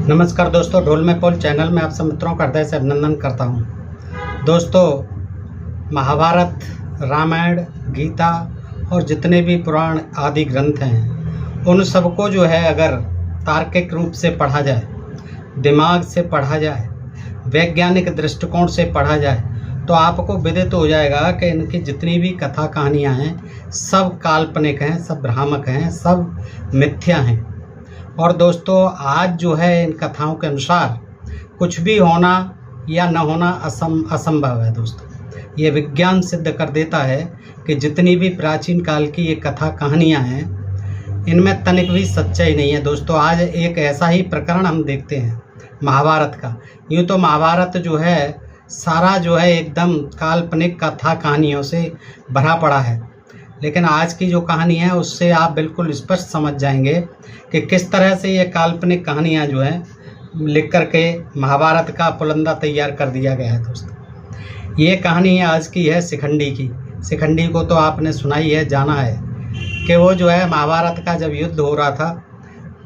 नमस्कार दोस्तों, ढोल में पोल चैनल में आप सब मित्रों का हृदय से अभिनंदन करता हूं। दोस्तों, महाभारत, रामायण, गीता और जितने भी पुराण आदि ग्रंथ हैं, उन सबको जो है अगर तार्किक रूप से पढ़ा जाए, दिमाग से पढ़ा जाए, वैज्ञानिक दृष्टिकोण से पढ़ा जाए, तो आपको विदित हो जाएगा कि इनकी जितनी भी कथा कहानियाँ हैं सब काल्पनिक हैं, सब भ्रामक हैं, सब मिथ्या हैं। और दोस्तों, आज जो है इन कथाओं के अनुसार कुछ भी होना या न होना असंभव है। दोस्तों, ये विज्ञान सिद्ध कर देता है कि जितनी भी प्राचीन काल की ये कथा कहानियाँ हैं, इनमें तनिक भी सच्चाई नहीं है। दोस्तों, आज एक ऐसा ही प्रकरण हम देखते हैं महाभारत का। यूँ तो महाभारत जो है सारा जो है एकदम काल्पनिक कथा कहानियों से भरा पड़ा है, लेकिन आज की जो कहानी है उससे आप बिल्कुल स्पष्ट समझ जाएंगे कि किस तरह से ये काल्पनिक कहानियाँ जो हैं लिख करके महाभारत का पुलंदा तैयार कर दिया गया है। दोस्तों, ये कहानी आज की है शिखंडी की। शिखंडी को तो आपने सुना ही है, जाना है कि वो जो है महाभारत का जब युद्ध हो रहा था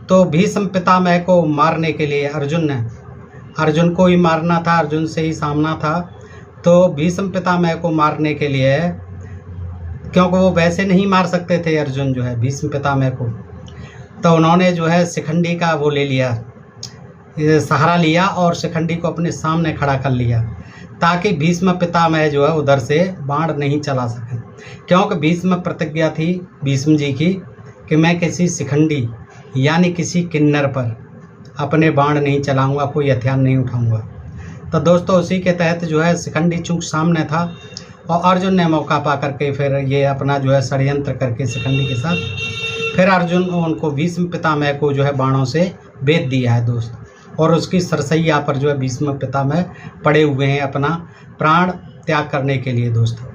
तो भीष्म पितामह को मारने के लिए अर्जुन को ही मारना था, अर्जुन से ही सामना था। तो भीष्म पितामह को मारने के लिए, क्योंकि वो वैसे नहीं मार सकते थे अर्जुन जो है भीष्म पितामह को, तो उन्होंने जो है शिखंडी का वो ले लिया, सहारा लिया और शिखंडी को अपने सामने खड़ा कर लिया ताकि भीष्म पितामह जो है उधर से बाण नहीं चला सके। क्योंकि भीष्म प्रतिज्ञा थी भीष्म जी की कि मैं किसी शिखंडी यानी किसी किन्नर पर अपने बाण नहीं चलाऊंगा, कोई हथियार नहीं उठाऊंगा। तो दोस्तों, उसी के तहत जो है शिखंडी चूंकि सामने था और अर्जुन ने मौका पा करके फिर ये अपना जो है षड्यंत्र करके शिखंडी के साथ फिर अर्जुन उनको भीष्म पितामह को जो है बाणों से बेध दिया है दोस्त। और उसकी सरसैया पर जो है भीष्म पितामह पड़े हुए हैं अपना प्राण त्याग करने के लिए। दोस्तों,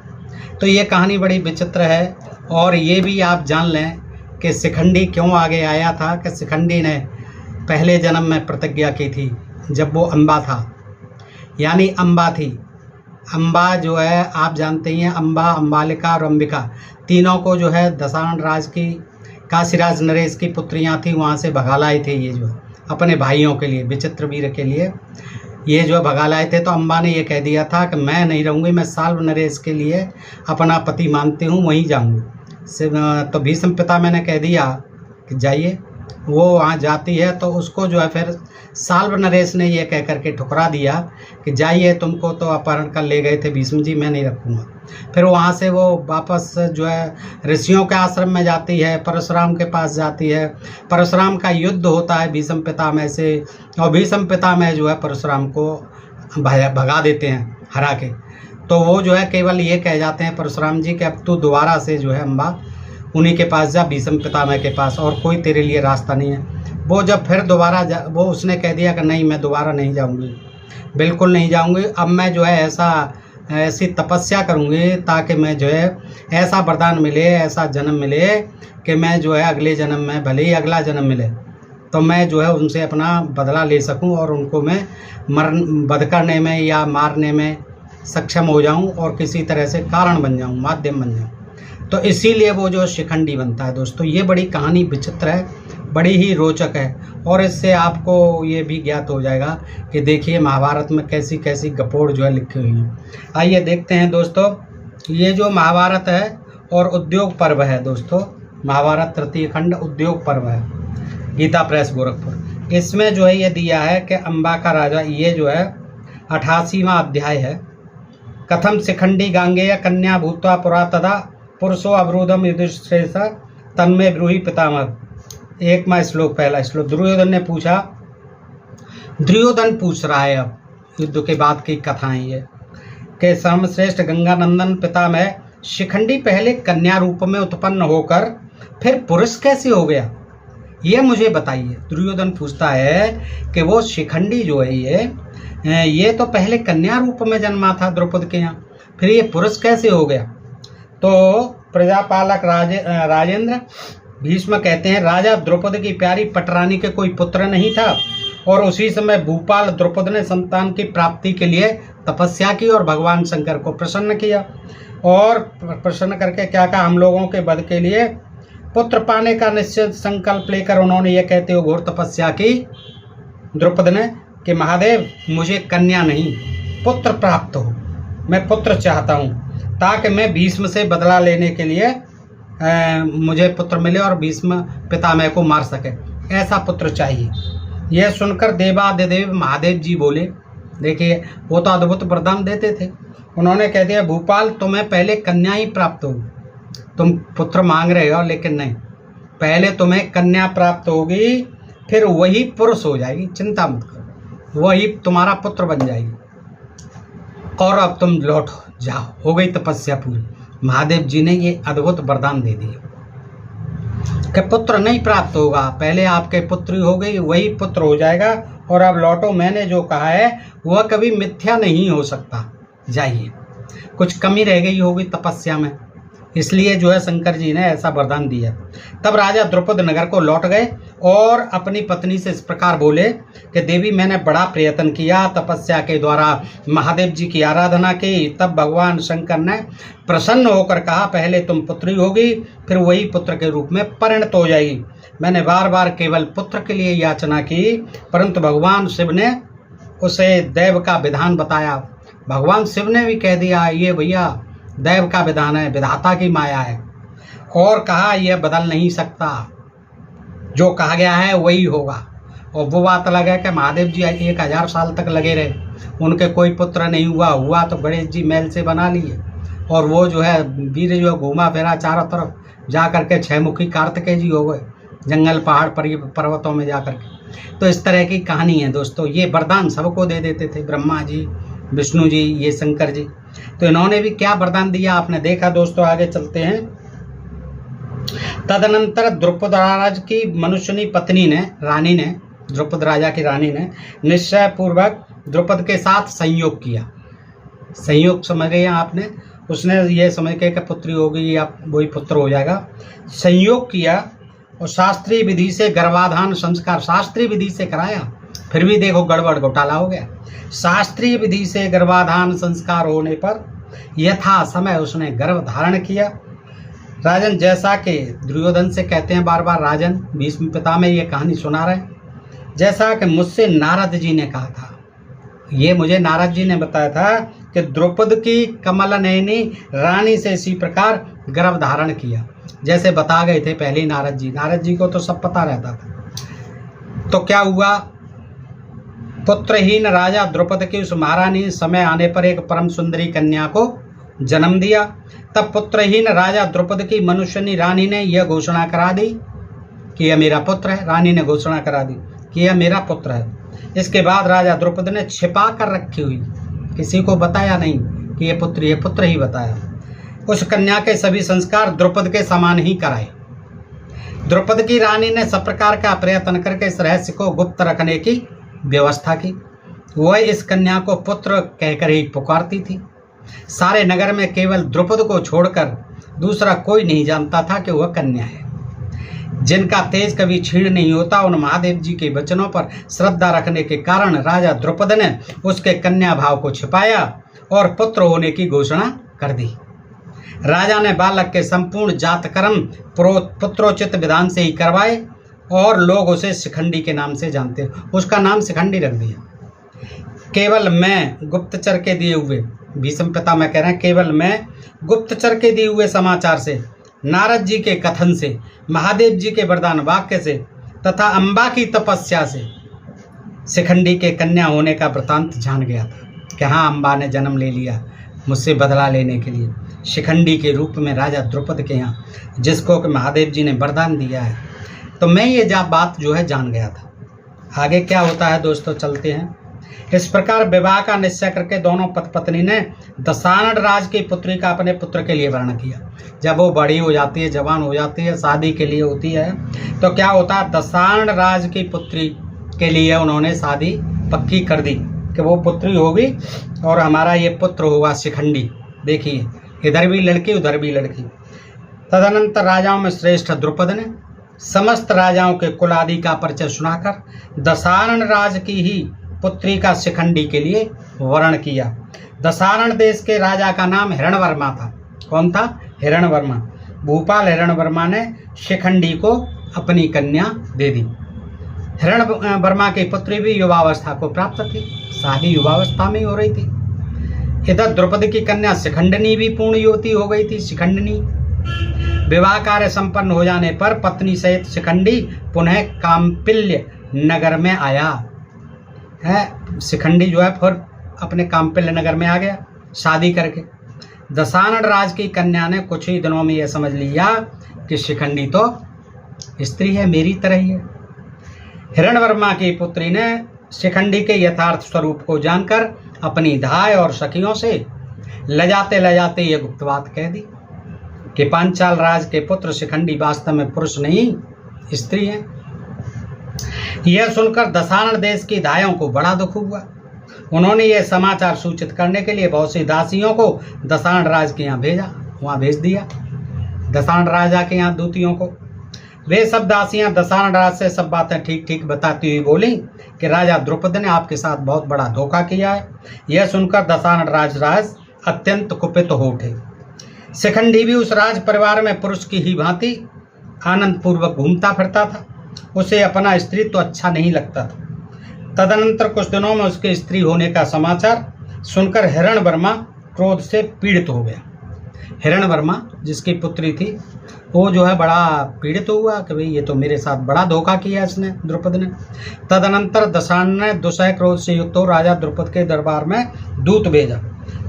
तो ये कहानी बड़ी विचित्र है। और ये भी आप जान लें कि शिखंडी क्यों आगे आया था कि शिखंडी ने पहले जन्म में प्रतिज्ञा की थी जब वो अम्बा था, यानी अम्बा थी। अम्बा जो है आप जानते ही हैं, अम्बा, अम्बालिका और अंबिका तीनों को जो है दशाण राज की काशीराज नरेश की पुत्रियां थी, वहाँ से भगा लाए थे ये जो अपने भाइयों के लिए, विचित्र वीर के लिए ये जो भगा लाए थे। तो अम्बा ने ये कह दिया था कि मैं नहीं रहूँगी, मैं साल्व नरेश के लिए अपना पति मानती हूँ, वहीं जाऊँगी। तो भीष्म पितामह ने कह दिया कि जाइए। वो वहाँ जाती है तो उसको जो है फिर साल्व नरेश ने ये कह करके ठुकरा दिया कि जाइए, तुमको तो अपहरण कर ले गए थे भीष्म जी, मैं नहीं रखूँगा। फिर वहाँ से वो वापस जो है ऋषियों के आश्रम में जाती है, परशुराम के पास जाती है। परशुराम का युद्ध होता है भीष्म पितामह से और भीष्म पितामह जो है परशुराम को भगा देते हैं हरा के। तो वो जो है केवल ये कह जाते हैं परशुराम जी कि अब तू दोबारा से जो है अम्बा उन्हीं के पास जा, भीष्म पितामह के पास, और कोई तेरे लिए रास्ता नहीं है। वो जब फिर दोबारा वो उसने कह दिया कि नहीं, मैं दोबारा नहीं जाऊंगी, बिल्कुल नहीं जाऊंगी। अब मैं जो है ऐसी तपस्या करूंगी ताकि मैं जो है ऐसा वरदान मिले, ऐसा जन्म मिले कि मैं जो है अगले जन्म में, भले ही अगला जन्म मिले, तो मैं जो है उनसे अपना बदला ले सकूं और उनको मैं वध करने में या मारने में सक्षम हो जाऊं और किसी तरह से कारण बन जाऊं, माध्यम बन जाऊं। तो इसीलिए वो जो शिखंडी बनता है। दोस्तों, ये बड़ी कहानी विचित्र है, बड़ी ही रोचक है। और इससे आपको ये भी ज्ञात हो जाएगा कि देखिए महाभारत में कैसी कैसी गपोड़ जो है लिखी हुई है। आइए देखते हैं दोस्तों, ये जो महाभारत है और उद्योग पर्व है। दोस्तों, महाभारत तृतीय खंड उद्योग पर्व है, गीता प्रेस गोरखपुर। इसमें जो है ये दिया है कि अम्बा का राजा, ये जो है 88वां अध्याय है। कथम शिखंडी गांगेय कन्या भूत्वा पुरा तदा पुरुषो अवरोधम युधिष्ठिर तन्मे ब्रूहि पितामह। 1वां श्लोक, पहला श्लोक। दुर्योधन पूछ रहा है अब युद्ध के बाद की कथाएं ये कि सर्वश्रेष्ठ गंगानंदन पितामह शिखंडी पहले कन्या रूप में उत्पन्न होकर फिर पुरुष कैसे हो गया, ये मुझे बताइए। दुर्योधन पूछता है कि वो शिखंडी जो है ये तो पहले कन्या रूप में जन्मा था द्रौपदी के यहाँ, फिर ये पुरुष कैसे हो गया। तो प्रजापालक राजेंद्र भीष्म कहते हैं, राजा द्रौपदी की प्यारी पटरानी के कोई पुत्र नहीं था और उसी समय भूपाल द्रौपदी ने संतान की प्राप्ति के लिए तपस्या की और भगवान शंकर को प्रसन्न किया। और प्रसन्न करके क्या कहा, हम लोगों के वध के लिए पुत्र पाने का निश्चित संकल्प लेकर उन्होंने ये कहते हुए घोर तपस्या की द्रुपद ने कि महादेव मुझे कन्या नहीं पुत्र प्राप्त हो, मैं पुत्र चाहता हूँ ताकि मैं भीष्म से बदला लेने के लिए मुझे पुत्र मिले और भीष्म पितामह को मार सके, ऐसा पुत्र चाहिए। यह सुनकर देवादिदेव महादेव जी बोले, देखिए वो तो अद्भुत वरदान देते थे। उन्होंने कह दिया भूपाल तुम्हें पहले कन्या ही प्राप्त हो, तुम पुत्र मांग रहे हो लेकिन नहीं, पहले तुम्हें कन्या प्राप्त होगी फिर वही पुरुष हो जाएगी, चिंता मत करो, वही तुम्हारा पुत्र बन जाएगी और अब तुम लौटो जाओ। हो गई तपस्या पूरी। महादेव जी ने ये अद्भुत वरदान दे दिया कि पुत्र नहीं प्राप्त होगा, पहले आपके पुत्री हो गई वही पुत्र हो जाएगा और अब लौटो, मैंने जो कहा है वह कभी मिथ्या नहीं हो सकता, जाइए। कुछ कमी रह गई होगी तपस्या में, इसलिए जो है शंकर जी ने ऐसा वरदान दिया। तब राजा द्रुपद नगर को लौट गए और अपनी पत्नी से इस प्रकार बोले कि देवी मैंने बड़ा प्रयत्न किया, तपस्या के द्वारा महादेव जी की आराधना की। तब भगवान शंकर ने प्रसन्न होकर कहा पहले तुम पुत्री होगी फिर वही पुत्र के रूप में परिणत हो जाएगी। मैंने बार बार केवल पुत्र के लिए याचना की, परंतु भगवान शिव ने उसे दैव का विधान बताया। भगवान शिव ने भी कह दिया ये भैया दैव का विधान है, विधाता की माया है, और कहा यह बदल नहीं सकता, जो कहा गया है वही होगा। और वो बात अलग है कि महादेव जी 1000 साल तक लगे रहे, उनके कोई पुत्र नहीं हुआ तो गणेश जी महल से बना लिए, और वो जो है वीर जो घूमा फिरा चारों तरफ जा करके 6 मुखी कार्तिकेय जी हो गए जंगल पहाड़ पर्वतों में जा करके। तो इस तरह की कहानी है दोस्तों। ये वरदान सबको दे देते थे, ब्रह्मा जी, विष्णु जी, ये शंकर जी। तो इन्होंने भी क्या वरदान दिया आपने देखा दोस्तों। आगे चलते हैं। तदनंतर द्रुपद राज की मनुष्यनी पत्नी ने, रानी ने, द्रुपद राजा की रानी ने निश्चय पूर्वक द्रुपद के साथ संयोग किया। संयोग समझ गए आपने, उसने ये समझ के पुत्री होगी या वही पुत्र हो जाएगा, संयोग किया और शास्त्रीय विधि से गर्भाधान संस्कार शास्त्रीय विधि से कराया, फिर भी देखो गड़बड़ घोटाला हो गया। शास्त्रीय विधि से गर्भाधान संस्कार होने पर यथा समय उसने गर्भ धारण किया। राजन, जैसा कि दुर्योधन से कहते हैं बार बार राजन, भीष्म पितामह ये कहानी सुना रहे हैं, जैसा कि मुझसे नारद जी ने कहा था, ये मुझे नारद जी ने बताया था कि द्रुपद की कमल नयनी रानी से इसी प्रकार गर्भ धारण किया, जैसे बता गए थे पहले ही नारद जी को तो सब पता रहता था। तो क्या हुआ, पुत्रहीन राजा द्रुपद की उस महारानी समय आने पर एक परम सुंदरी कन्या को जन्म दिया। तब पुत्रहीन राजा द्रुपद की मनुष्यनी रानी ने यह घोषणा करा दी कि यह मेरा पुत्र है। रानी ने घोषणा करा दी कि यह मेरा पुत्र है। इसके बाद राजा द्रुपद ने छिपा कर रखी हुई, किसी को बताया नहीं कि यह पुत्र ही बताया, उस कन्या के सभी संस्कार द्रुपद के समान ही कराए। द्रुपद की रानी ने सब प्रकार का प्रयत्न करके इस रहस्य को गुप्त रखने की व्यवस्था की। वह इस कन्या को पुत्र कहकर ही पुकारती थी। सारे नगर में केवल द्रुपद को छोड़कर दूसरा कोई नहीं जानता था कि वह कन्या है। जिनका तेज कभी क्षीण नहीं होता, उन महादेव जी के वचनों पर श्रद्धा रखने के कारण राजा द्रुपद ने उसके कन्या भाव को छिपाया और पुत्र होने की घोषणा कर दी। राजा ने बालक के संपूर्ण जात कर्म पुत्रोचित विधान से ही करवाए और लोग उसे शिखंडी के नाम से जानते, उसका नाम शिखंडी रख दिया। केवल मैं गुप्तचर के दिए हुए, भीष्म पितामह कह रहे हैं, केवल मैं गुप्तचर के दिए हुए समाचार से, नारद जी के कथन से, महादेव जी के वरदान वाक्य से तथा अम्बा की तपस्या से शिखंडी के कन्या होने का वृतांत जान गया था कि हाँ, अम्बा ने जन्म ले लिया मुझसे बदला लेने के लिए शिखंडी के रूप में राजा द्रुपद के यहाँ, जिसको कि महादेव जी ने वरदान दिया है। तो मैं ये बात जो है जान गया था। आगे क्या होता है दोस्तों, चलते हैं। इस प्रकार विवाह का निश्चय करके दोनों पति पत्नी ने दशानन राज की पुत्री का अपने पुत्र के लिए वर्ण किया। जब वो बड़ी हो जाती है, जवान हो जाती है, शादी के लिए होती है, तो क्या होता है, दशानन राज की पुत्री के लिए उन्होंने शादी पक्की कर दी कि वो पुत्री होगी और हमारा ये पुत्र होगा शिखंडी। देखिए, इधर भी लड़की उधर भी लड़की। तदनंतर राजाओं में श्रेष्ठ द्रुपद ने समस्त राजाओं के कुल आदि का परिचय सुनाकर दशानन राज की ही पुत्री का शिखंडी के लिए वर्ण किया। दशानन देश के राजा का नाम हिरण्यवर्मा था। कौन था? हिरण्यवर्मा। भूपाल हिरण्यवर्मा ने शिखंडी को अपनी कन्या दे दी। हिरण्यवर्मा की पुत्री भी युवावस्था को प्राप्त थी, शादी युवावस्था में हो रही थी। इधर द्रौपदी की कन्या शिखंडिनी भी पूर्ण युवती हो गई थी। शिखंडिनी विवाह कार्य संपन्न हो जाने पर पत्नी सहित शिखंडी पुनः काम्पिल्य नगर में आया है। शिखंडी जो है फिर अपने काम्पिल्य नगर में आ गया शादी करके। दशानन राज की कन्या ने कुछ ही दिनों में यह समझ लिया कि शिखंडी तो स्त्री है, मेरी तरह ही है। हिरण्यवर्मा की पुत्री ने शिखंडी के यथार्थ स्वरूप को जानकर अपनी धाय और सखियों से लजाते लजाते यह गुप्त बात कह दी कि पांचाल राज के पुत्र शिखंडी वास्तव में पुरुष नहीं स्त्री हैं। यह सुनकर दशानन देश की धायों को बड़ा दुख हुआ। उन्होंने यह समाचार सूचित करने के लिए बहुत सी दासियों को दशानन राज के यहाँ वहाँ भेज दिया। दशानन राजा के यहाँ दूतियों को। वे सब दासियां दशानन राज से सब बातें ठीक ठीक बताती हुई बोली कि राजा द्रुपद ने आपके साथ बहुत बड़ा धोखा किया है। यह सुनकर दशानन राज अत्यंत कुपित हो उठे। शिखंडी भी उस राज परिवार में पुरुष की ही भांति आनंद पूर्वक घूमता फिरता था। उसे अपना स्त्री तो अच्छा नहीं लगता था। तदनंतर कुछ दिनों में उसके स्त्री होने का समाचार सुनकर हिरण्यवर्मा क्रोध से पीड़ित हो गया। हिरण्यवर्मा जिसकी पुत्री थी वो जो है बड़ा पीड़ित हुआ कि भाई ये तो मेरे साथ बड़ा धोखा किया इसने, द्रुपद ने। तदनंतर दशानन ने दुसह क्रोध से युक्त हो राजा द्रुपद के दरबार में दूत भेजा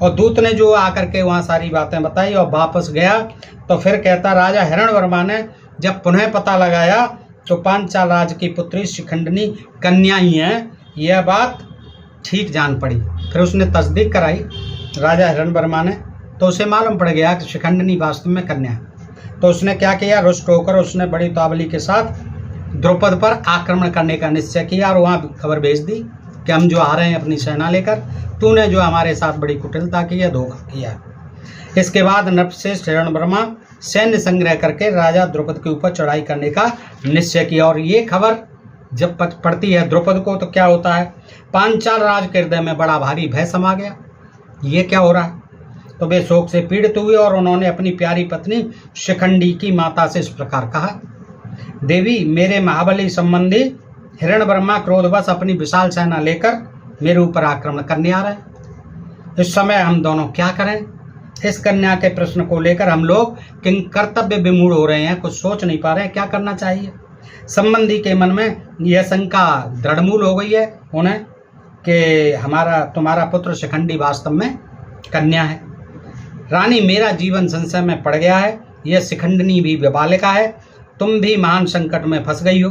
और दूत ने जो आकर के वहाँ सारी बातें बताई और वापस गया तो फिर कहता, राजा हिरण्यवर्मा ने जब पुनः पता लगाया तो पांचाल राज की पुत्री शिखंडिनी कन्या ही है, यह बात ठीक जान पड़ी। फिर उसने तस्दीक कराई राजा हिरण्यवर्मा ने, तो उसे मालूम पड़ गया कि शिखंडिनी वास्तव में कन्या है। तो उसने क्या किया, रुष्ट होकर उसने बड़ी तावली के साथ द्रुपद पर आक्रमण करने का निश्चय किया और वहाँ खबर भेज दी कि हम जो आ रहे हैं अपनी सेना लेकर, तूने जो हमारे साथ बड़ी कुटिलता की है, धोखा किया। इसके बाद नृपश्रेष्ठ हिरण्यवर्मा सैन्य संग्रह करके राजा द्रुपद के ऊपर चढ़ाई करने का निश्चय किया। और ये खबर जब पड़ती है द्रुपद को तो क्या होता है, पांचाल राज के हृदय में बड़ा भारी भय समा गया, ये क्या हो रहा है। तो वे शोक से पीड़ित हुए और उन्होंने अपनी प्यारी पत्नी शिखंडी की माता से इस प्रकार कहा, देवी मेरे महाबली संबंधी हिरण्यवर्मा क्रोधवश अपनी विशाल सेना लेकर मेरे ऊपर आक्रमण करने आ रहे हैं। इस समय हम दोनों क्या करें। इस कन्या के प्रश्न को लेकर हम लोग किंग कर्तव्य विमूढ़ हो रहे हैं, कुछ सोच नहीं पा रहे हैं क्या करना चाहिए। संबंधी के मन में यह शंका दृढ़मूल हो गई है उन्हें कि तुम्हारा पुत्र शिखंडी वास्तव में कन्या है। रानी मेरा जीवन संशय में पड़ गया है, यह शिखंडिनी भी बालिका है, तुम भी महान संकट में फंस गई हो।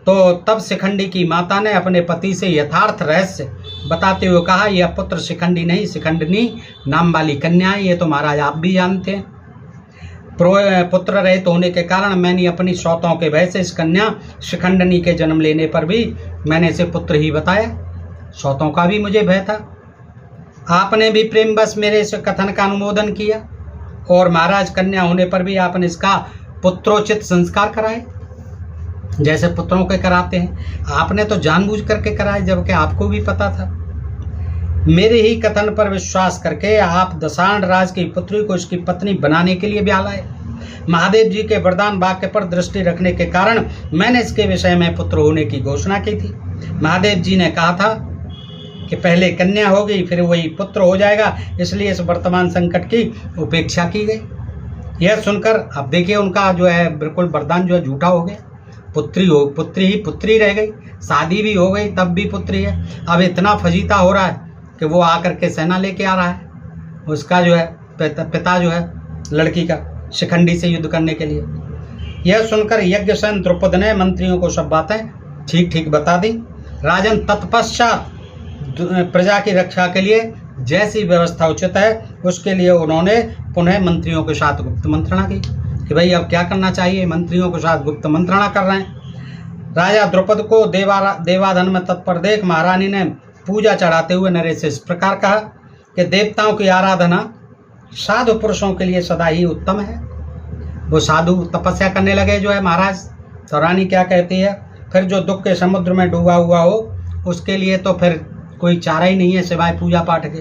तो तब शिखंडी की माता ने अपने पति से यथार्थ रहस्य बताते हुए कहा, यह पुत्र शिखंडी नहीं शिखंडिनी नाम वाली कन्या है, ये तो महाराज आप भी जानते हैं। पुत्र रहित होने के कारण मैंने अपनी श्रोताओं के भय से इस कन्या शिखंडिनी के जन्म लेने पर भी मैंने इसे पुत्र ही बताया, श्रोताओं का भी मुझे भय था। आपने भी प्रेमवश मेरे इस कथन का अनुमोदन किया और महाराज कन्या होने पर भी आपने इसका पुत्रोचित संस्कार कराए जैसे पुत्रों के कराते हैं। आपने तो जानबूझ करके कराए जबकि आपको भी पता था। मेरे ही कथन पर विश्वास करके आप दशानन राज की पुत्री को इसकी पत्नी बनाने के लिए ब्याह लाए। महादेव जी के वरदान वाक्य पर दृष्टि रखने के कारण मैंने इसके विषय में पुत्र होने की घोषणा की थी। महादेव जी ने कहा था कि पहले कन्या होगी फिर वही पुत्र हो जाएगा, इसलिए इस वर्तमान संकट की उपेक्षा की गई। यह सुनकर अब देखिए उनका जो है बिल्कुल वरदान जो है झूठा हो गया। पुत्री रह गई, शादी भी हो गई तब भी पुत्री है। अब इतना फजीता हो रहा है कि वो आकर के सेना लेके आ रहा है, उसका जो है पिता जो है लड़की का शिखंडी से युद्ध करने के लिए। यह सुनकर यज्ञसेन द्रुपद ने मंत्रियों को सब बातें ठीक ठीक बता दी। राजन तत्पश्चात प्रजा की रक्षा के लिए जैसी व्यवस्था उचित है उसके लिए उन्होंने पुनः मंत्रियों के साथ गुप्त मंत्रणा की कि भाई अब क्या करना चाहिए। मंत्रियों के साथ गुप्त मंत्रणा कर रहे हैं। राजा द्रुपद को देवाधन में तत्पर देख महारानी ने पूजा चढ़ाते हुए नरेश से इस प्रकार कहा कि देवताओं की आराधना साधु पुरुषों के लिए सदा ही उत्तम है। वो साधु तपस्या करने लगे जो है महाराज। तो रानी क्या कहती है, फिर जो दुख के समुद्र में डूबा हुआ हो उसके लिए तो फिर कोई चारा ही नहीं है सिवाय पूजा पाठ के।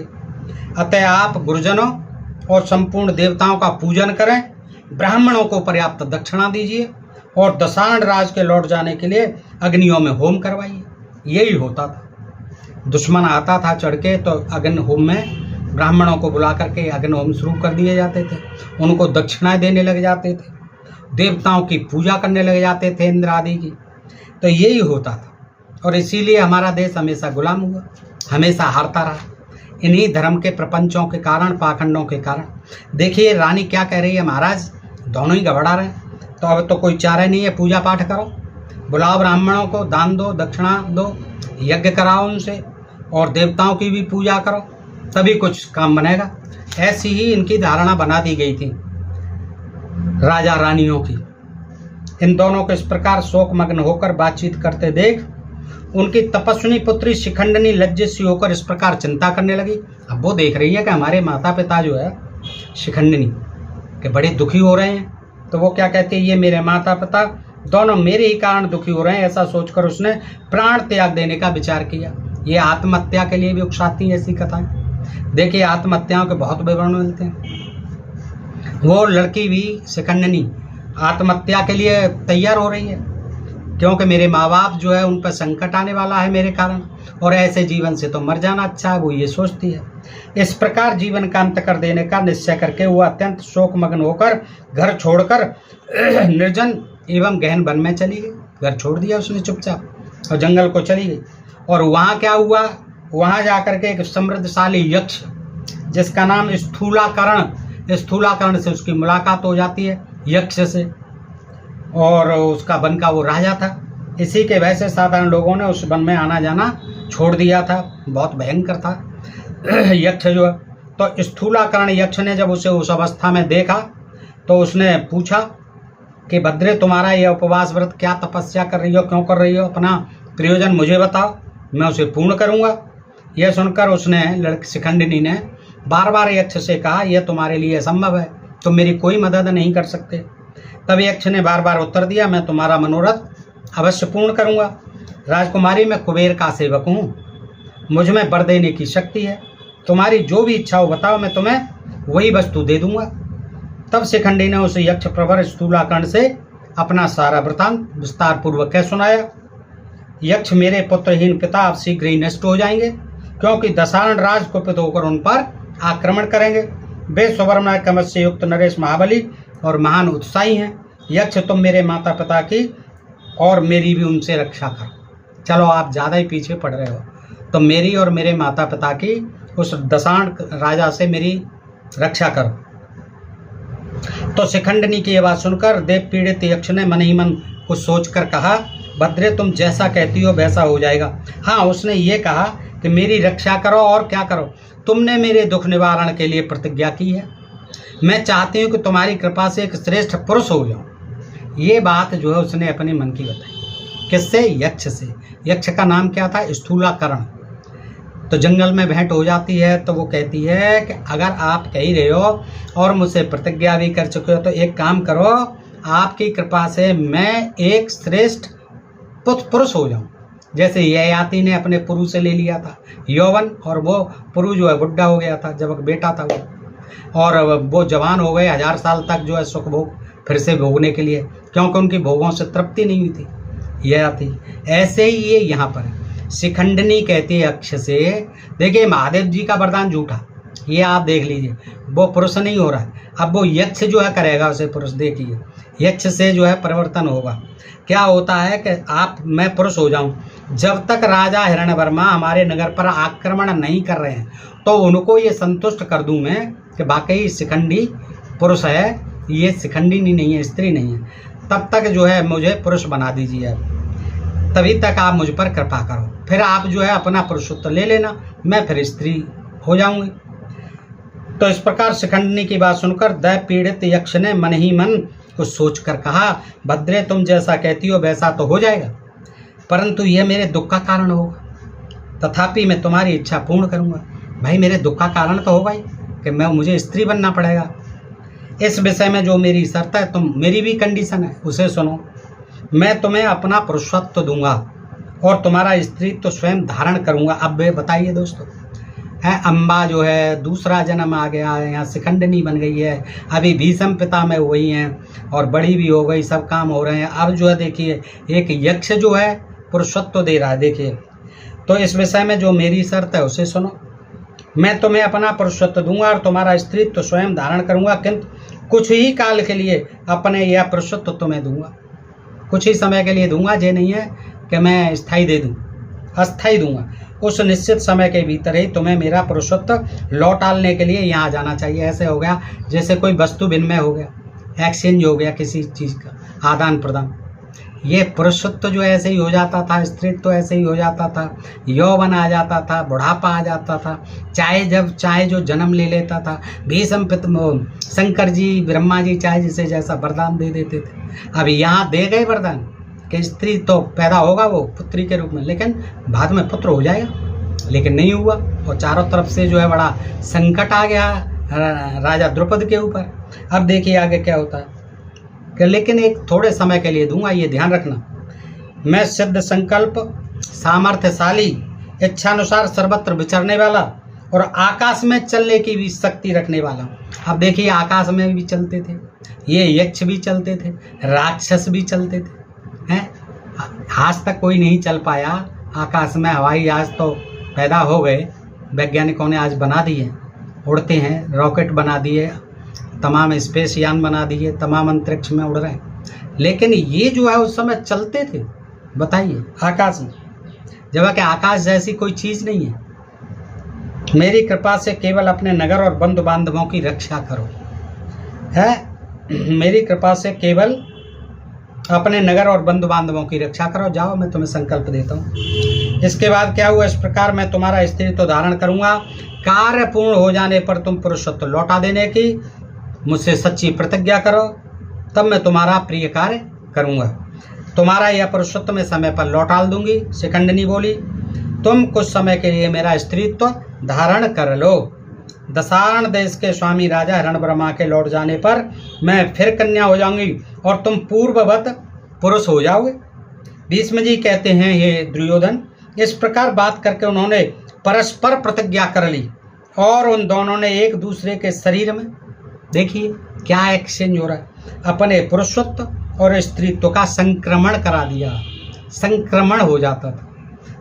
अतः आप गुरुजनों और संपूर्ण देवताओं का पूजन करें, ब्राह्मणों को पर्याप्त दक्षिणा दीजिए और दशाण राज के लौट जाने के लिए अग्नियों में होम करवाइए। यही होता था। दुश्मन आता था चढ़ के तो अग्नि होम में ब्राह्मणों को बुला करके अग्नि होम शुरू कर दिए जाते थे, उनको दक्षिणाएं देने लग जाते थे, देवताओं की पूजा करने लग जाते थे, इंद्र आदि की। तो यही होता था और इसीलिए हमारा देश हमेशा गुलाम हुआ, हमेशा हारता रहा, इन्हीं धर्म के प्रपंचों के कारण, पाखंडों के कारण। देखिए रानी क्या कह रही है, महाराज दोनों ही गड़बड़ा रहे हैं, तो अब तो कोई चारा नहीं है, पूजा पाठ करो, बुलाओ ब्राह्मणों को, दान दो, दक्षिणा दो, यज्ञ कराओ उनसे, और देवताओं की भी पूजा करो, तभी कुछ काम बनेगा। ऐसी ही इनकी धारणा बना दी गई थी राजा रानियों की। इन दोनों को इस प्रकार शोकमग्न होकर बातचीत करते देख उनकी तपस्विनी पुत्री शिखंडिनी लज्जित सी होकर इस प्रकार चिंता करने लगी। अब वो देख रही है कि हमारे माता पिता जो है शिखंडिनी के बड़े दुखी हो रहे हैं, तो वो क्या कहती है, ये मेरे माता पिता दोनों मेरे ही कारण दुखी हो रहे हैं। ऐसा सोचकर उसने प्राण त्याग देने का विचार किया। ये आत्महत्या के लिए भी उकसाती है ऐसी कथाएं। देखिए आत्महत्याओं के बहुत विवरण मिलते हैं। वो लड़की भी शिखंडिनी आत्महत्या के लिए तैयार हो रही है, क्योंकि मेरे माँ बाप जो है उन पर संकट आने वाला है मेरे कारण, और ऐसे जीवन से तो मर जाना अच्छा है, वो ये सोचती है। इस प्रकार जीवन का अंत कर देने का निश्चय करके वो अत्यंत शोकमग्न होकर घर छोड़कर निर्जन एवं गहन वन में चली गई। घर छोड़ दिया उसने चुपचाप और जंगल को चली गई। और वहाँ क्या हुआ, वहाँ जाकर के एक समृद्धशाली यक्ष जिसका नाम स्थूलाकरण से उसकी मुलाकात हो जाती है यक्ष से, और उसका वन का वो राजा था। इसी के वजह से साधारण लोगों ने उस वन में आना जाना छोड़ दिया था, बहुत भयंकर था यक्ष जो है। तो स्थूलाकरण यक्ष ने जब उसे उस अवस्था में देखा तो उसने पूछा कि भद्रे तुम्हारा यह उपवास व्रत क्या तपस्या कर रही हो, क्यों कर रही हो, अपना प्रयोजन मुझे बताओ, मैं उसे पूर्ण करूँगा। यह सुनकर उसने लड़की शिखंडिनी ने बार बार यक्ष से कहा, यह तुम्हारे लिए असंभव है, तुम मेरी कोई मदद नहीं कर सकते। तब यक्ष ने बार बार उत्तर दिया, मैं तुम्हारा मनोरथ अवश्य पूर्ण करूँगा। राजकुमारी मैं कुबेर का सेवक हूँ, मुझ में वर देने की शक्ति है, तुम्हारी जो भी इच्छा हो बताओ, मैं तुम्हें वही वस्तु दे दूंगा। तब शिखंडी ने उसे यक्ष प्रवर स्थूलाकरण से अपना सारा वृतांत विस्तार पूर्वक कह सुनाया। यक्ष मेरे पुत्रहीन पिता अब शीघ्र ही नष्ट हो जाएंगे, क्योंकि दशारण राज कुपित होकर उन पर आक्रमण करेंगे। वे स्वर्ण कमल से युक्त नरेश महाबली और महान उत्साही हैं। यक्ष तुम मेरे माता पिता की और मेरी भी उनसे रक्षा करो। चलो आप ज़्यादा ही पीछे पड़ रहे हो, तो मेरी और मेरे माता पिता की उस दशाण राजा से मेरी रक्षा करो। तो शिखंडिनी की यह बात सुनकर देव पीड़ित यक्ष ने मन ही मन कुछ सोचकर कहा, भद्रे तुम जैसा कहती हो वैसा हो जाएगा। हाँ, उसने ये कहा कि मेरी रक्षा करो और क्या करो, तुमने मेरे दुख निवारण के लिए प्रतिज्ञा की है, मैं चाहती हूँ कि तुम्हारी कृपा से एक श्रेष्ठ पुरुष हो जाऊँ। ये बात जो है उसने अपने मन की बताई। किससे? यक्ष से। यक्ष का नाम क्या था? स्थूलाकरण। तो जंगल में भेंट हो जाती है तो वो कहती है कि अगर आप कह ही रहे हो और मुझसे प्रतिज्ञा भी कर चुके हो तो एक काम करो, आपकी कृपा से मैं एक श्रेष्ठ पुरुष हो जाऊं। जैसे ययाति ने अपने पुरु से ले लिया था यौवन, और वो पुरु जो है बुढ़ा हो गया था जब बेटा था वो, और वो जवान हो गए 1000 साल तक जो है सुख भोग फिर से भोगने के लिए, क्योंकि उनकी भोगों से तृप्ति नहीं हुई थी ययाति। ऐसे ही ये यहाँ पर शिखंडिनी कहती है यक्ष से, देखिए महादेव जी का वरदान झूठा, ये आप देख लीजिए, वो पुरुष नहीं हो रहा है, अब वो यक्ष जो है करेगा उसे पुरुष। देखिए यक्ष से जो है परिवर्तन होगा। क्या होता है कि मैं पुरुष हो जाऊं, जब तक राजा हिरण्यवर्मा हमारे नगर पर आक्रमण नहीं कर रहे हैं तो उनको ये संतुष्ट कर दूं मैं कि वाकई शिखंडी पुरुष है, ये शिखंडिनी नहीं है, स्त्री नहीं है, तब तक जो है मुझे पुरुष बना दीजिए, तभी तक आप मुझ पर कृपा करो, फिर आप जो है अपना पुरुषत्व ले लेना, मैं फिर स्त्री हो जाऊंगी। तो इस प्रकार शिखंडिनी की बात सुनकर दैव पीड़ित यक्ष ने मन ही मन कुछ सोचकर कहा, भद्रे तुम जैसा कहती हो वैसा तो हो जाएगा, परंतु यह मेरे दुख का कारण होगा, तथापि मैं तुम्हारी इच्छा पूर्ण करूंगा। भाई मेरे दुख का कारण तो होगा ही कि मुझे स्त्री बनना पड़ेगा। इस विषय में जो मेरी शर्त है, तुम मेरी भी कंडीशन है उसे सुनो। मैं तुम्हें अपना पुरुषत्व दूंगा और तुम्हारा स्त्रीत्व स्वयं धारण करूंगा। अब वे बताइए दोस्तों, है। अम्बा जो है दूसरा जन्म आ गया है, यहाँ शिखंडिनी बन गई है, अभी भीष्म पिता में हुई हैं और बड़ी भी हो गई, सब काम हो रहे हैं। अब जो है देखिए एक यक्ष जो है पुरुषत्व दे रहा है। देखिए तो इस विषय में जो मेरी शर्त है उसे सुनो। मैं तुम्हें अपना पुरुषत्व दूंगा और तुम्हारा स्त्रीत्व तो स्वयं धारण करूंगा, किंतु कुछ ही काल के लिए अपने यह पुरुषत्व तुम्हें दूंगा, कुछ ही समय के लिए दूंगा। ये नहीं है कि मैं स्थायी दे दूं, अस्थायी दूंगा। उस निश्चित समय के भीतर ही तुम्हें मेरा पुरुषत्व लौटाने के लिए यहाँ जाना चाहिए। ऐसे हो गया जैसे कोई वस्तु विनिमय हो गया, एक्सचेंज हो गया किसी चीज़ का आदान प्रदान। ये पुरुषत्व जो ऐसे ही हो जाता था, स्त्रीत्व तो ऐसे ही हो जाता था, यौवन आ जाता था, बुढ़ापा आ जाता था, चाहे जो जन्म ले लेता था। भीष्म शंकर जी ब्रह्मा जी चाहे जिसे जैसा वरदान दे देते थे। अब यहाँ दे गए वरदान कि स्त्री तो पैदा होगा वो पुत्री के रूप में, लेकिन बाद में पुत्र हो जाएगा, लेकिन नहीं हुआ। और चारों तरफ से जो है बड़ा संकट आ गया राजा द्रुपद के ऊपर। अब देखिए आगे क्या होता है कि लेकिन एक थोड़े समय के लिए दूंगा, ये ध्यान रखना। मैं सिद्ध संकल्प, सामर्थ्यशाली, इच्छानुसार सर्वत्र विचरने वाला और आकाश में चलने की भी शक्ति रखने वाला। अब देखिए आकाश में भी चलते थे, ये यक्ष भी चलते थे, राक्षस भी चलते थे हैं। आज तक कोई नहीं चल पाया आकाश में। हवाई जहाज तो पैदा हो गए, वैज्ञानिकों ने आज बना दिए, उड़ते हैं, रॉकेट बना दिए, तमाम स्पेस यान बना दिए, तमाम अंतरिक्ष में उड़ रहे हैं। लेकिन ये जो है उस समय चलते थे, बताइए आकाश में, जबकि आकाश जैसी कोई चीज़ नहीं है। मेरी कृपा से केवल अपने नगर और बंधु बांधवों की रक्षा करो, है। मेरी कृपा से केवल अपने नगर और बंधु बांधवों की रक्षा करो। जाओ, मैं तुम्हें संकल्प देता हूँ। इसके बाद क्या हुआ, इस प्रकार मैं तुम्हारा स्त्रीत्व तो धारण करूँगा। कार्य पूर्ण हो जाने पर तुम पुरुषत्व लौटा देने की मुझसे सच्ची प्रतिज्ञा करो, तब मैं तुम्हारा प्रिय कार्य करूँगा। तुम्हारा यह पुरुषत्व मैं समय पर लौटा दूंगी। शिखंडिनी बोली, तुम कुछ समय के लिए मेरा स्त्रीत्व धारण कर लो। दशारण देश के स्वामी राजा हिरण्यवर्मा के लौट जाने पर मैं फिर कन्या हो जाऊंगी और तुम पूर्ववत पुरुष हो जाओगे। भीष्म जी कहते हैं, ये दुर्योधन। इस प्रकार बात करके उन्होंने परस्पर प्रतिज्ञा कर ली और उन दोनों ने एक दूसरे के शरीर में, देखिए क्या एक्सचेंज हो रहा है, अपने पुरुषत्व और स्त्रीत्व का संक्रमण करा दिया। संक्रमण हो जाता था,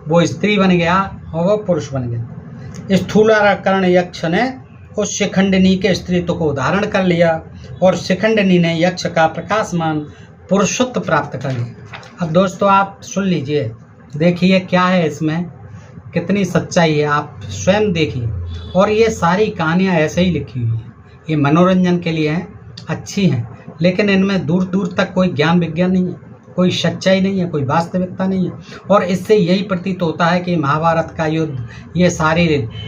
वो स्त्री बन गया और वो पुरुष बन गया। स्थूलाकरण यक्ष ने उस शिखंडिनी के स्त्रीत्व को धारण कर लिया और शिखंडिनी ने यक्ष का प्रकाशमान पुरुषत्व प्राप्त कर लिया। अब दोस्तों आप सुन लीजिए, देखिए क्या है इसमें, कितनी सच्चाई है, आप स्वयं देखिए। और ये सारी कहानियाँ ऐसे ही लिखी हुई हैं, ये मनोरंजन के लिए हैं, अच्छी हैं, लेकिन इनमें दूर दूर तक कोई ज्ञान विज्ञान नहीं है, कोई सच्चाई नहीं है, कोई वास्तविकता नहीं है। और इससे यही प्रतीत होता है कि महाभारत का युद्ध, ये सारी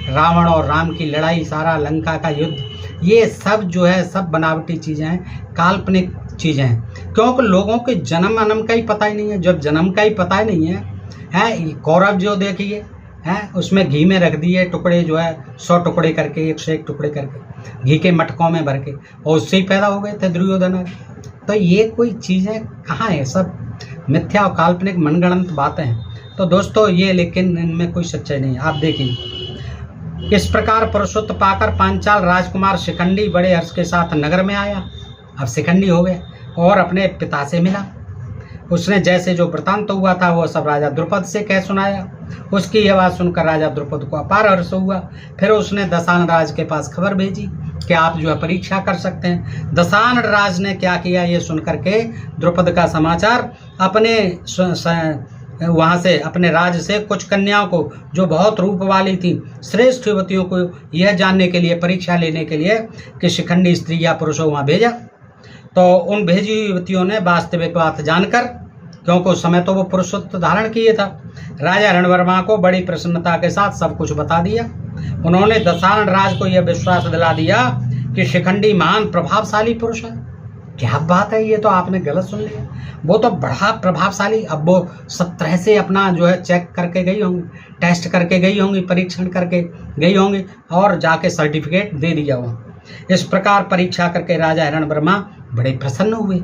रावण और राम की लड़ाई, सारा लंका का युद्ध, ये सब जो है सब बनावटी चीज़ें हैं, काल्पनिक चीज़ें हैं। क्योंकि लोगों के जन्म अनम का ही पता ही नहीं है। जब जन्म का ही पता ही नहीं है, कौरव जो देखिए हैं, उसमें घी में रख दिए टुकड़े, जो है 100 टुकड़े करके, 101 टुकड़े करके घी के मटकों में भर के, और उससे ही पैदा हो गए थे दुर्योधन। तो ये कोई चीज़ें कहाँ है, सब मिथ्या और काल्पनिक मनगढ़ंत बातें हैं। तो दोस्तों ये, लेकिन इनमें कोई सच्चाई नहीं है। आप देखिए, इस प्रकार पुरुषत्व पाकर पांचाल राजकुमार शिखंडी बड़े हर्ष के साथ नगर में आया। अब शिखंडी हो गए और अपने पिता से मिला। उसने जैसे जो वृतांत हुआ था वो सब राजा द्रुपद से कह सुनाया। उसकी यह बात सुनकर राजा द्रुपद को अपार हर्ष हुआ। फिर उसने दशान राज के पास खबर भेजी कि आप जो है परीक्षा कर सकते हैं। दशान राज ने क्या किया, ये सुनकर के द्रुपद का समाचार अपने वहाँ से, अपने राज से कुछ कन्याओं को जो बहुत रूप वाली थी, श्रेष्ठ युवतियों को यह जानने के लिए, परीक्षा लेने के लिए कि शिखंडी स्त्री या पुरुष वहाँ भेजा। तो उन भेजी युवतियों ने वास्तविक बात जानकर, क्योंकि उस समय तो वो पुरुषत्व धारण किए था, राजा हिरण्यवर्मा को बड़ी प्रसन्नता के साथ सब कुछ बता दिया। उन्होंने दशानन राज को यह विश्वास दिला दिया कि शिखंडी महान प्रभावशाली पुरुष है। क्या बात है, ये तो आपने गलत सुन लिया, वो तो बड़ा प्रभावशाली। अब वो सब तरह से अपना जो है चेक करके गई होंगी, टेस्ट करके गई होंगी, परीक्षण करके गई होंगी और जाके सर्टिफिकेट दे दिया हो। इस प्रकार परीक्षा करके राजा हिरण्यवर्मा बड़े प्रसन्न हुए।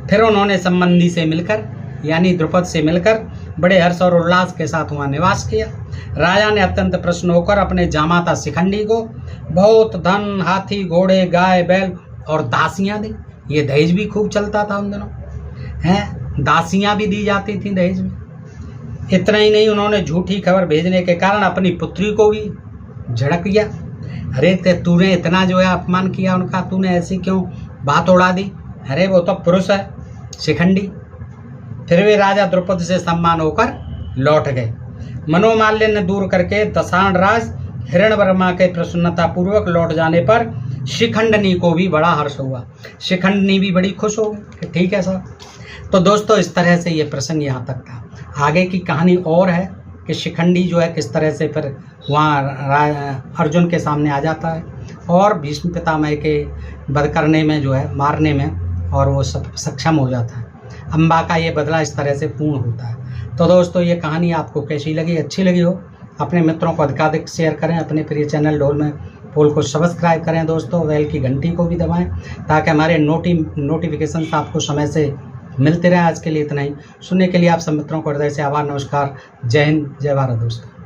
फिर उन्होंने संबंधी से मिलकर, यानी द्रुपद से मिलकर बड़े हर्ष और उल्लास के साथ वहाँ निवास किया। राजा ने अत्यंत प्रसन्न होकर अपने जामाता शिखंडी को बहुत धन, हाथी, घोड़े, गाय, बैल और दासियाँ दी। ये दहेज भी खूब चलता था उन दिनों, हैं, दासियाँ भी दी जाती थी दहेज में। इतना ही नहीं, उन्होंने झूठी खबर भेजने के कारण अपनी पुत्री को भी झड़क लिया। अरे तूने इतना जो है अपमान किया उनका, तूने ऐसी क्यों बात उड़ा दी? अरे वो तो पुरुष है शिखंडी। फिर वे राजा द्रुपद से सम्मान होकर लौट गए। मनोमालिन्य दूर करके दशाण राज हिरण्यवर्मा के प्रसन्नता पूर्वक लौट जाने पर शिखंडनी को भी बड़ा हर्ष हुआ। शिखंडनी भी बड़ी खुश हो गई कि ठीक है साहब। तो दोस्तों इस तरह से ये प्रसंग यहाँ तक था। आगे की कहानी और है कि शिखंडी जो है किस तरह से फिर वहाँ अर्जुन के सामने आ जाता है और भीष्म पितामह के वध करने में जो है, मारने में, और वो सब सक्षम हो जाता है। अम्बा का ये बदला इस तरह से पूर्ण होता है। तो दोस्तों ये कहानी आपको कैसी लगी? अच्छी लगी हो अपने मित्रों को अधिकाधिक शेयर करें। अपने प्रिय चैनल ढोल में पोल को सब्सक्राइब करें दोस्तों। बेल की घंटी को भी दबाएं ताकि हमारे नोटिफिकेशन आपको समय से मिलते रहे। आज के लिए इतना ही। सुनने के लिए आप सब मित्रों को हृदय से आभार, नमस्कार, जय हिंद, जय भारत दोस्तों।